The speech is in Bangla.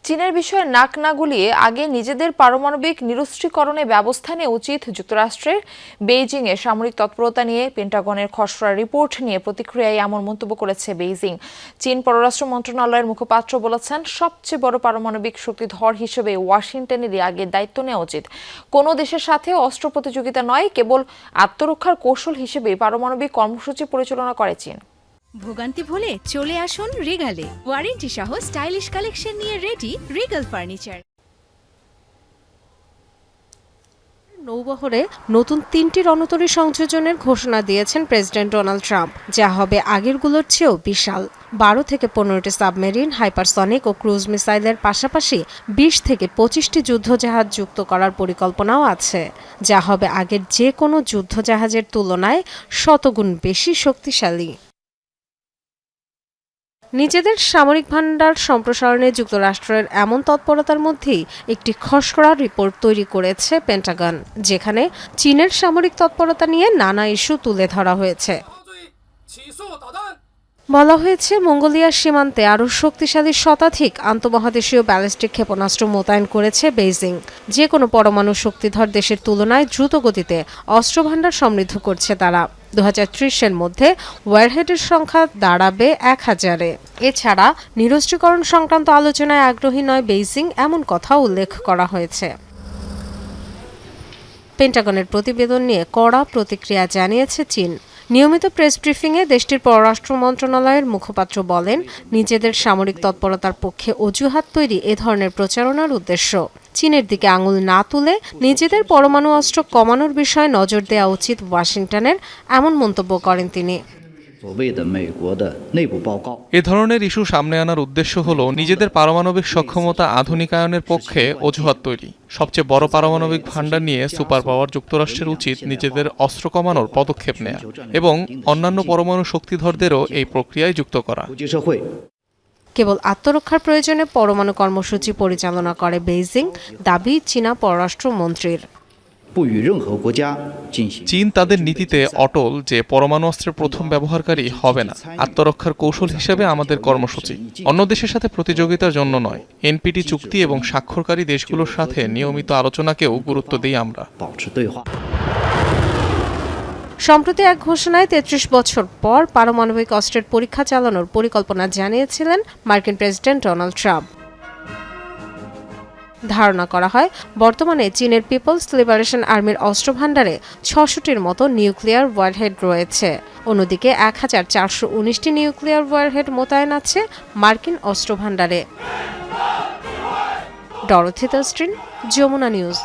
চীনের বিষয়ে নাক না গুলিয়ে আগে নিজেদের পারমাণবিক নিরস্ত্রীকরণে ব্যবস্থা নেওয়া উচিত যুক্তরাষ্ট্রের। বেইজিংয়ে সামরিক তৎপরতা নিয়ে পেন্টাগনের খসড়া রিপোর্ট নিয়ে প্রতিক্রিয়ায় এমন মন্তব্য করেছে বেইজিং। চীন পররাষ্ট্র মন্ত্রণালয়ের মুখপাত্র বলেছেন, সবচেয়ে বড় পারমাণবিক শক্তিধর হিসেবে ওয়াশিংটনেরই আগে দায়িত্ব নেওয়া উচিত। কোনো দেশের সাথে অস্ত্র প্রতিযোগিতা নয়, কেবল আত্মরক্ষার কৌশল হিসেবে পারমাণবিক কর্মসূচি পরিচালনা করে চীন। ভোগান্তি ভুলে চলে আসুন রিগালে। ওয়ারেন্টি সহ স্টাইলিশ কালেকশন নিয়ে রেডি রিগাল ফার্নিচার। নৌবহরে নতুন 3টি রণতরী সংযোজনের ঘোষণা দিয়েছেন প্রেসিডেন্ট ডোনাল্ড ট্রাম্প, যা হবে আগেরগুলোর চেয়েও বিশাল। 12 থেকে 15টি সাবমেরিন, হাইপারসনিক ও ক্রুজ মিসাইলের পাশাপাশি 20 থেকে 25টি যুদ্ধজাহাজ যুক্ত করার পরিকল্পনাও আছে, যা হবে আগের যে কোনো যুদ্ধজাহাজের তুলনায় শতগুণ বেশি শক্তিশালী। নিজেদের সামরিক ভান্ডার সম্প্রসারণে যুক্তরাষ্ট্রের এমন তৎপরতার মধ্যেই একটি খসড়া রিপোর্ট তৈরি করেছে পেন্টাগন, যেখানে চীনের সামরিক তৎপরতা নিয়ে নানা ইস্যু তুলে ধরা হয়েছে। বলা হয়েছে, মঙ্গোলিয়ার সীমান্তে আরও শক্তিশালী শতাধিক আন্তঃমহাদেশীয় ব্যালিস্টিক ক্ষেপণাস্ত্র মোতায়েন করেছে বেইজিং। যে কোনো পরমাণু শক্তিধর দেশের তুলনায় দ্রুত গতিতে অস্ত্রভান্ডার সমৃদ্ধ করছে তারা। 2030-এর মধ্যে ওয়ারহেডের সংখ্যা দাঁড়াবে 1000-এ। এছাড়া নিরস্ত্রীকরণ সংক্রান্ত আলোচনায় আগ্রহী নয় বেইজিং, এমন কথা উল্লেখ করা হয়েছে। পেন্টাগনের প্রতিবেদন নিয়ে কড়া প্রতিক্রিয়া জানিয়েছে চীন। নিয়মিত প্রেস ব্রিফিংয়ে দেশটির পররাষ্ট্র মন্ত্রণালয়ের মুখপাত্র বলেন, নিজেদের সামরিক তৎপরতার পক্ষে অজুহাত তৈরি এ ধরনের প্রচারণার উদ্দেশ্য। চীনের দিকে আঙুল না তুলে নিজেদের পরমাণু অস্ত্র কমানোর বিষয়ে নজর দেওয়া উচিত ওয়াশিংটনের, এমন মন্তব্য করেন তিনি। এ ধরনের ইস্যু সামনে আনার উদ্দেশ্য হল নিজেদের পারমাণবিক সক্ষমতা আধুনিকায়নের পক্ষে অজুহাত তৈরি। সবচেয়ে বড় পারমাণবিক ভান্ডার নিয়ে সুপার পাওয়ার যুক্তরাষ্ট্রের উচিত নিজেদের অস্ত্র কমানোর পদক্ষেপ নেওয়া এবং অন্যান্য পরমাণু শক্তিধরদেরও এই প্রক্রিয়ায় যুক্ত করা। কেবল আত্মরক্ষার প্রয়োজনে পরমাণু কর্মসূচি পরিচালনা করে বেইজিং, দাবি চীনা পররাষ্ট্র মন্ত্রীর। চীন তাদের নীতিতে অটল যে পরমাণু অস্ত্রের প্রথম ব্যবহারকারী হবে না। আত্মরক্ষার কৌশল হিসেবে আমাদের কর্মসূচি, অন্য দেশের সাথে প্রতিযোগিতার জন্য নয়। এনপিটি চুক্তি এবং স্বাক্ষরকারী দেশগুলোর সাথে নিয়মিত আলোচনাকেও গুরুত্ব দিই আমরা। সম্প্রতি এক ঘোষণায় 33 বছর পর পারমাণবিক অস্ত্রের পরীক্ষা চালানোর পরিকল্পনা জানিয়েছিলেন মার্কিন প্রেসিডেন্ট ডোনাল্ড ট্রাম্প। ধারণা করা হয়, বর্তমানে চীনের পিপলস লিবারেশন আর্মির অস্ত্রভান্ডারে 600টির মতো নিউক্লিয়ার ওয়ারহেড রয়েছে। অন্যদিকে 1419টি নিউক্লিয়ার ওয়ারহেড মোতায়েন আছে মার্কিন অস্ত্রভান্ডারে। ডরোথি তাস্ট্রিন, যমুনা নিউজ।